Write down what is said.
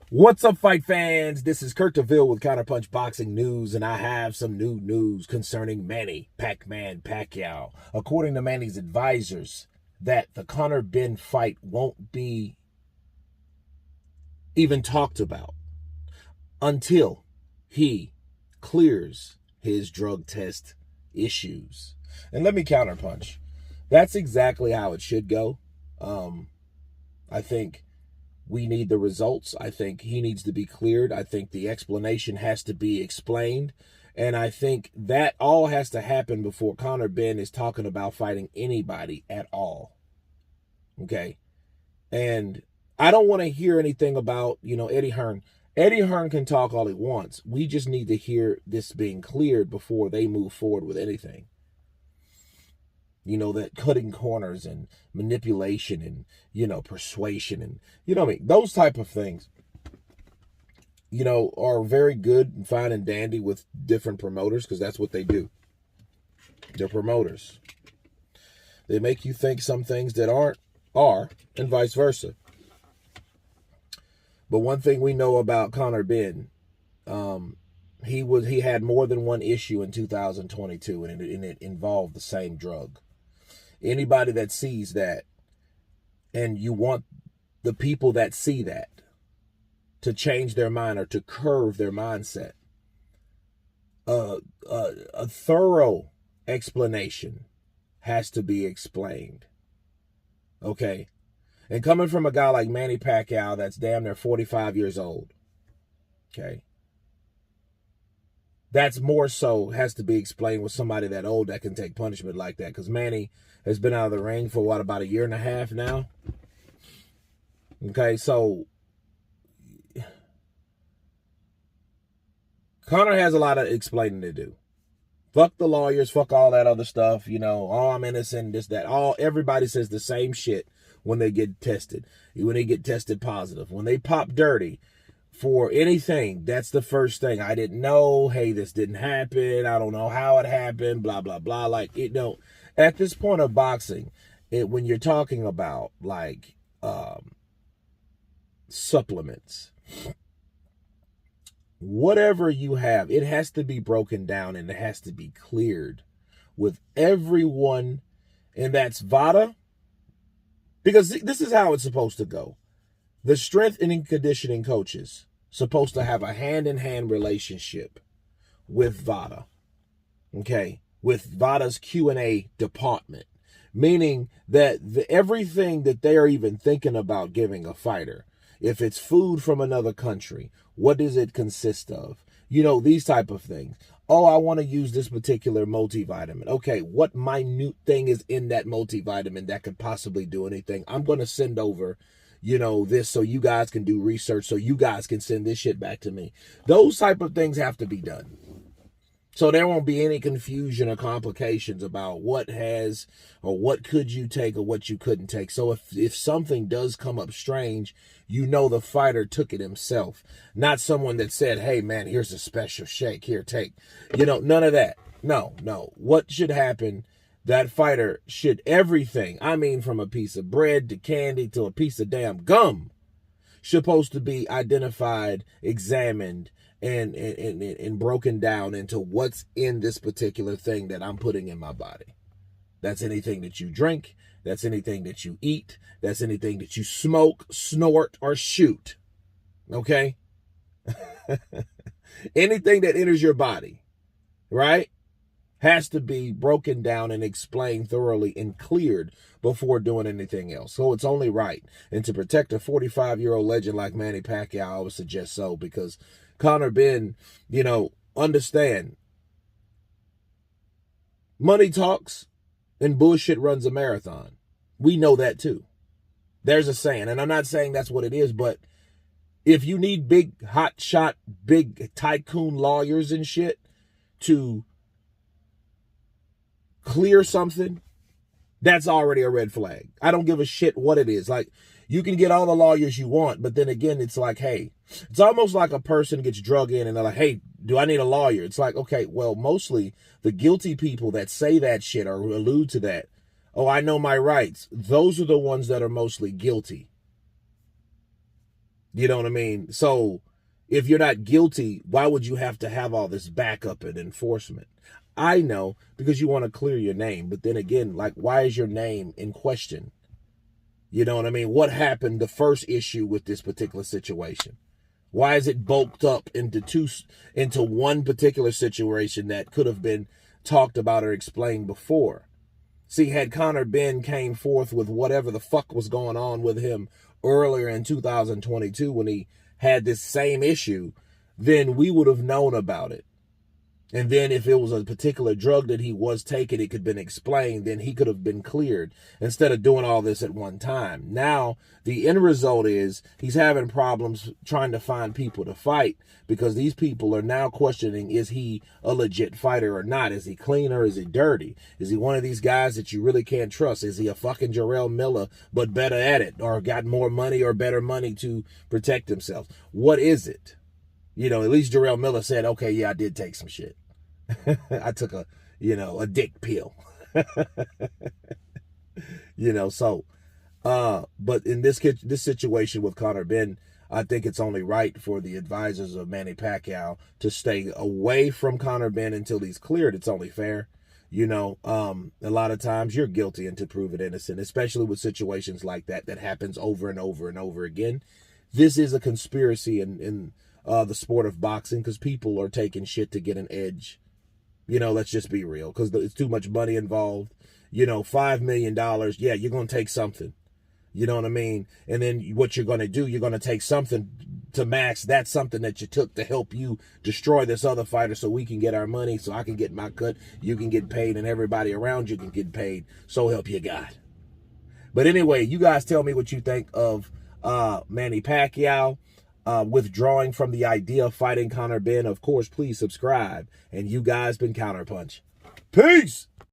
What's up, fight fans? This is Kurt DeVille with Counterpunch Boxing News, and I have some new news concerning Manny Pac-Man Pacquiao. According to Manny's advisors, that the Conor Ben fight won't be even talked about until he clears his drug test issues. And let me counterpunch. That's exactly how it should go. I think we need the results. I think he needs to be cleared. I think the explanation has to be explained. And I think that all has to happen before Conor Ben is talking about fighting anybody at all. Okay? And I don't want to hear anything about, Eddie Hearn. Eddie Hearn can talk all he wants. We just need to hear this being cleared before they move forward with anything. That cutting corners and manipulation and, persuasion and, those type of things, are very good and fine and dandy with different promoters because that's what they do. They're promoters. They make you think some things that aren't are, and vice versa. But one thing we know about Conor Ben, he had more than one issue in 2022, and it involved the same drug. Anybody that sees that, and you want the people that see that to change their mind or to curve their mindset, a thorough explanation has to be explained. Okay? And coming from a guy like Manny Pacquiao that's damn near 45 years old, okay? That's more so has to be explained with somebody that old that can take punishment like that. Because Manny has been out of the ring for, about a year and a half now? Okay, so Conor has a lot of explaining to do. Fuck the lawyers, fuck all that other stuff, oh, I'm innocent, this, that. Everybody says the same shit when they get tested. When they get tested positive. When they pop dirty for anything, that's the first thing. I didn't know. Hey, this didn't happen. I don't know how it happened. Blah, blah, blah. At this point of boxing, when you're talking about supplements, whatever you have, it has to be broken down and it has to be cleared with everyone, and that's VADA, because this is how it's supposed to go. The strength and conditioning coaches supposed to have a hand-in-hand relationship with VADA, okay, with VADA's Q&A department, meaning that everything that they are even thinking about giving a fighter, if it's food from another country, what does it consist of? These type of things. Oh, I want to use this particular multivitamin. Okay, what minute thing is in that multivitamin that could possibly do anything? I'm going to send over, this so you guys can do research, so you guys can send this shit back to me. Those type of things have to be done. So there won't be any confusion or complications about what has or what could you take or what you couldn't take. So if something does come up strange, the fighter took it himself. Not someone that said, hey, man, here's a special shake. Here, take. None of that. No. What should happen, that fighter should everything, from a piece of bread to candy to a piece of damn gum, supposed to be identified, examined, and broken down into what's in this particular thing that I'm putting in my body. That's anything that you drink. That's anything that you eat. That's anything that you smoke, snort, or shoot. Okay? Anything that enters your body, right, has to be broken down and explained thoroughly and cleared before doing anything else. So it's only right. And to protect a 45-year-old legend like Manny Pacquiao, I would suggest so, because Conor Ben, understand, money talks and bullshit runs a marathon. We know that too. There's a saying, and I'm not saying that's what it is, but if you need big, hot shot, big tycoon lawyers and shit to clear something, that's already a red flag. I don't give a shit what it is. You can get all the lawyers you want, but then again, it's like, hey, it's almost like a person gets drug in and they're like, hey, do I need a lawyer? It's like, okay, well, mostly the guilty people that say that shit or allude to that, oh, I know my rights, those are the ones that are mostly guilty. You know what I mean? So if you're not guilty, why would you have to have all this backup and enforcement? I know, because you want to clear your name. But then again, like, why is your name in question? You know what I mean? What happened the first issue with this particular situation? Why is it bulked up into one particular situation that could have been talked about or explained before? See, had Conor Ben came forth with whatever the fuck was going on with him earlier in 2022 when he had this same issue, then we would have known about it. And then if it was a particular drug that he was taking, it could have been explained, then he could have been cleared instead of doing all this at one time. Now, the end result is he's having problems trying to find people to fight because these people are now questioning, is he a legit fighter or not? Is he clean or is he dirty? Is he one of these guys that you really can't trust? Is he a fucking Jarrell Miller, but better at it, or got more money or better money to protect himself? What is it? You know, at least Jarrell Miller said, okay, yeah, I did take some shit. I took a dick pill. But in this situation with Conor Ben, I think it's only right for the advisors of Manny Pacquiao to stay away from Conor Ben until he's cleared. It's only fair. A lot of times you're guilty until proven innocent, especially with situations like that happens over and over and over again. This is a conspiracy in the sport of boxing because people are taking shit to get an edge. Let's just be real, because it's too much money involved. $5 million, yeah, you're going to take something. You know what I mean? And then what you're going to do, you're going to take something to max that something that you took to help you destroy this other fighter so we can get our money, so I can get my cut, you can get paid, and everybody around you can get paid. So help you God. But anyway, you guys tell me what you think of Manny Pacquiao withdrawing from the idea of fighting Conor Ben. Of course, please subscribe. And you guys been Counterpunch. Peace!